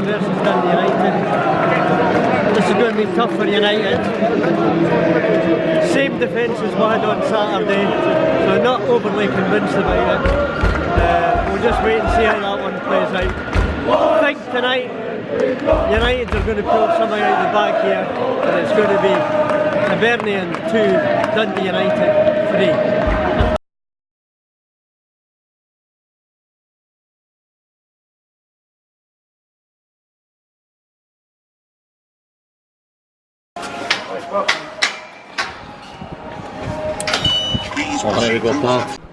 versus Dundee United. This is going to be tough for United. Same defence as we had on Saturday, so not overly convinced about it. We'll just wait and see how that one plays out. I think tonight United are going to pull something out the back here, and it's going to be Hibernian 2, Dundee United 3. Oh, there we go, Paul.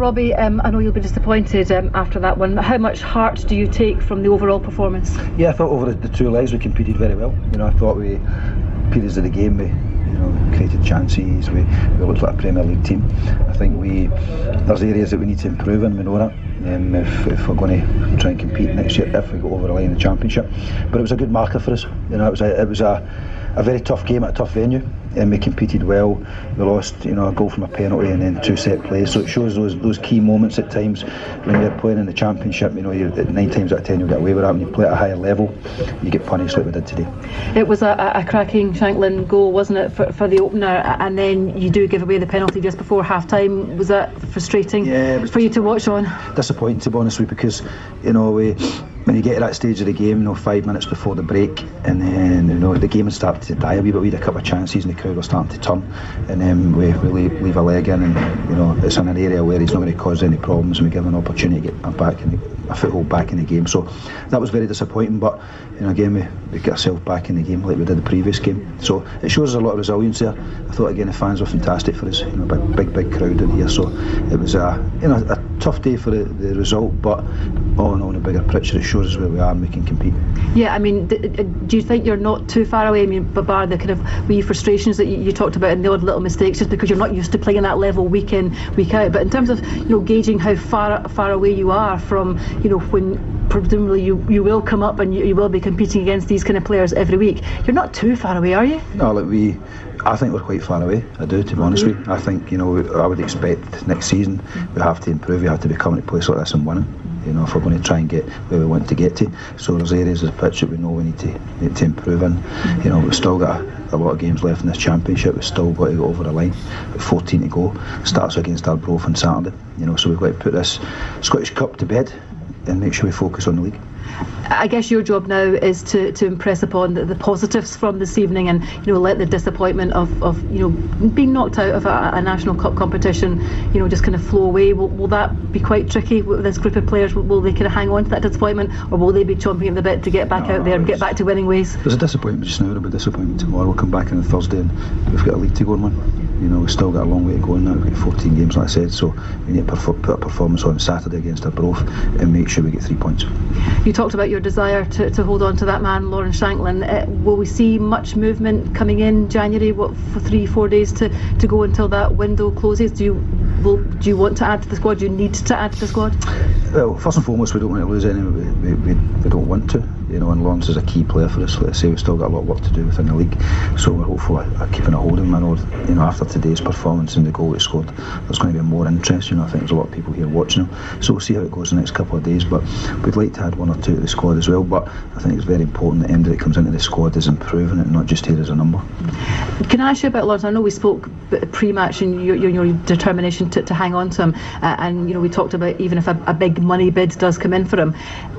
Robbie, I know you'll be disappointed after that one. How much heart do you take from the overall performance? Yeah, I thought over the 2 legs we competed very well. I thought we periods of the game we created chances. We looked like a Premier League team. I think there's areas that we need to improve in. We know that. If we're going to try and compete next year, if we go over the line in the Championship. But it was a good marker for us. It was a very tough game at a tough venue, and we competed well. We lost, a goal from a penalty and then 2 set plays. So it shows those key moments at times when you're playing in the Championship. You're 9 times out of 10 you'll get away with that. When you play at a higher level, you get punished like we did today. It was a cracking Shanklin goal, wasn't it, for the opener? And then you do give away the penalty just before half time. Was that frustrating for you to watch on? Disappointing, to be honest with you, because when you get to that stage of the game, 5 minutes before the break, and then the game had started to die a wee bit. We had a couple of chances and the crowd was starting to turn, and then we leave a leg in, and it's in an area where he's not going to cause any problems, and we give an opportunity to get a foothold back in the game. So that was very disappointing, but again we get ourselves back in the game like we did the previous game. So it shows us a lot of resilience there. I thought again the fans were fantastic for us, big crowd in here. So it was a tough day for the result, but all in all, in a bigger picture, it shows us where we are and we can compete. Yeah, do you think you're not too far away? Bar the kind of wee frustrations that you talked about and the odd little mistakes, just because you're not used to playing at that level week in, week out. But in terms of gauging how far away you are from when presumably you will come up and you will be competing against these kind of players every week, you're not too far away, are you? No, I think we're quite far away. I do, to be honest with you. I think I would expect next season we have to improve. We have to be coming to a place like this and winning. If we're going to try and get where we want to get to. So there's areas of the pitch that we know we need to improve in. We've still got a lot of games left in this Championship. We've still got to go over the line. We've 14 to go. Starts against Arbroath on Saturday. So we've got to put this Scottish Cup to bed and make sure we focus on the league. I guess your job now is to impress upon the positives from this evening, and let the disappointment of being knocked out of a national cup competition just kind of flow away. Will that be quite tricky with this group of players? Will they kind of hang on to that disappointment, or will they be chomping at the bit to get back out there and get back to winning ways? There's a disappointment just now. There'll be disappointment tomorrow. We'll come back on the Thursday and we've got a league to go and win. We've still got a long way to go in that. We've got 14 games, like I said, so we need to put a performance on Saturday against Arbroath and make sure we get 3 points. You talked about your desire to hold on to that man, Lawrence Shanklin. Will we see much movement coming in January? For 3-4 days to go until that window closes? Do you want to add to the squad? Do you need to add to the squad? Well, first and foremost, we don't want to lose any. We don't want to. And Lawrence is a key player for us. Like I say, we've still got a lot of work to do within the league, so we're hopeful at keeping a hold of him. I know, after today's performance and the goal he scored, there's going to be more interest. I think there's a lot of people here watching him, so we'll see how it goes the next couple of days. But we'd like to add 1 or 2 to the squad as well. But I think it's very important that anybody that comes into the squad is improving it, not just here as a number. Can I ask you about Lawrence? I know we spoke pre-match and your determination to hang on to him, and we talked about even if a big money bid does come in for him.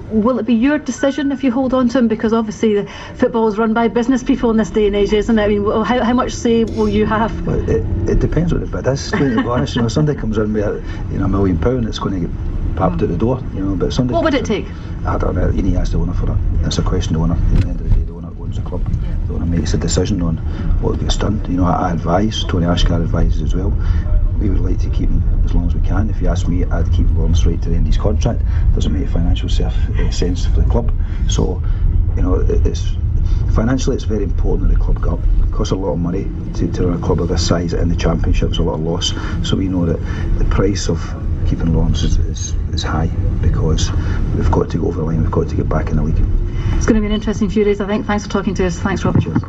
Will it be your decision if you hold on to him? Because obviously the football is run by business people in this day and age, isn't it? How much say will you have? Well, it depends what the bid is, to be honest. Somebody comes in with £1 million, it's going to get popped out the door. But somebody. What would it take? I don't know. You need to ask the owner for that. That's a question of the owner. At the end of the day, the owner owns the club. The owner makes a decision on what gets done. I advise. Tony Ashcar advises as well. We would like to keep him as long as we can. If you ask me, I'd keep Lawrence right to the end of his contract. Doesn't make financial sense for the club. So, it's financially it's very important that the club go up. It costs a lot of money to run a club of this size in the Championship. There's a lot of loss. So we know that the price of keeping Lawrence is high, because we've got to go over the line. We've got to get back in the league. It's going to be an interesting few days, I think. Thanks for talking to us. Thanks, Robbie. Cheers.